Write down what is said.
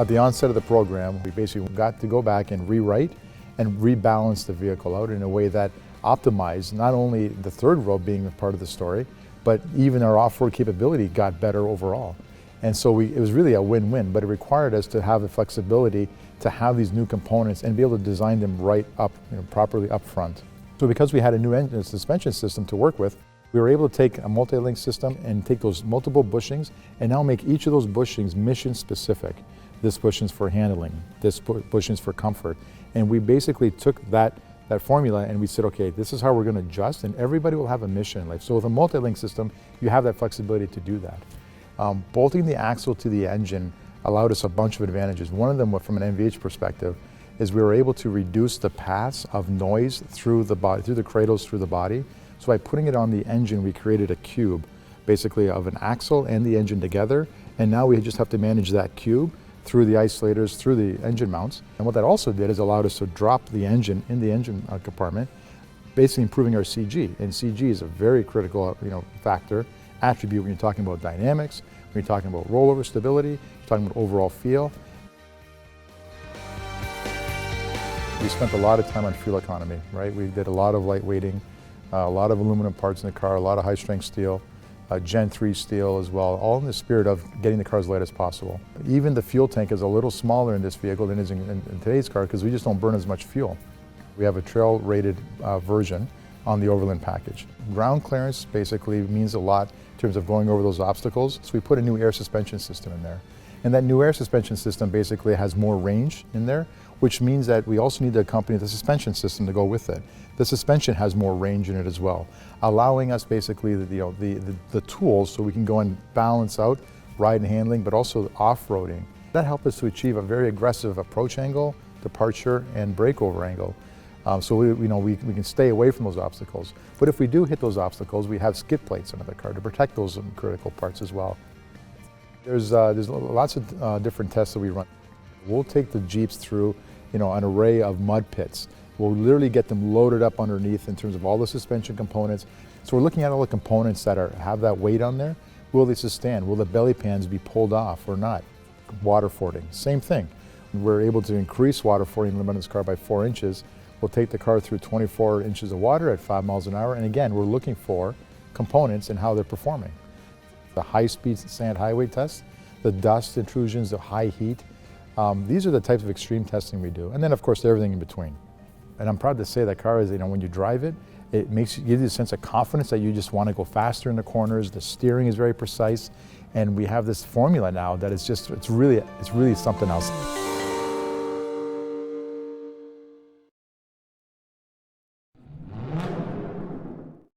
At the onset of the program, we basically got to go back and rewrite and rebalance the vehicle out in a way that optimized not only the third row being a part of the story, but even our off-road capability got better overall. And so it was really a win-win, but it required us to have the flexibility to have these new components and be able to design them right up, properly up front. So because we had a new engine suspension system to work with, we were able to take a multi-link system and take those multiple bushings and now make each of those bushings mission specific. This bushing's for handling, this bushing's for comfort. And we basically took that formula and we said, okay, this is how we're going to adjust, and everybody will have a mission in life. So with a multi-link system, you have that flexibility to do that. Bolting the axle to the engine allowed us a bunch of advantages. One of them, from an NVH perspective, is we were able to reduce the pass of noise through the body, through the cradles, through the body. So by putting it on the engine, we created a cube, basically of an axle and the engine together, and now we just have to manage that cube through the isolators, through the engine mounts. And what that also did is allowed us to drop the engine in the engine compartment, basically improving our CG. And CG is a very critical factor, attribute when you're talking about dynamics, when you're talking about rollover stability, you're talking about overall feel. We spent a lot of time on fuel economy, right? We did a lot of lightweighting, a lot of aluminum parts in the car, a lot of high-strength steel, Gen 3 steel as well, all in the spirit of getting the car as light as possible. Even the fuel tank is a little smaller in this vehicle than it is in today's car because we just don't burn as much fuel. We have a trail-rated version on the Overland package. Ground clearance basically means a lot in terms of going over those obstacles, so we put a new air suspension system in there. And that new air suspension system basically has more range in there, which means that we also need to accompany the suspension system to go with it. The suspension has more range in it as well, allowing us basically the tools so we can go and balance out ride and handling, but also off-roading. That helped us to achieve a very aggressive approach angle, departure, and breakover angle. So we can stay away from those obstacles. But if we do hit those obstacles, we have skid plates under the car to protect those critical parts as well. There's lots of different tests that we run. We'll take the Jeeps through an array of mud pits. We'll literally get them loaded up underneath in terms of all the suspension components. So we're looking at all the components that have that weight on there. Will they sustain? Will the belly pans be pulled off or not? Water fording, same thing. We're able to increase water fording limit on this car by 4 inches. We'll take the car through 24 inches of water at 5 miles an hour. And again, we're looking for components and how they're performing. The high-speed sand highway test, the dust intrusions, the high heat. These are the types of extreme testing we do. And then, of course, everything in between. And I'm proud to say that car is, when you drive it, it gives you a sense of confidence that you just want to go faster in the corners. The steering is very precise. And we have this formula now that is just, it's really something else.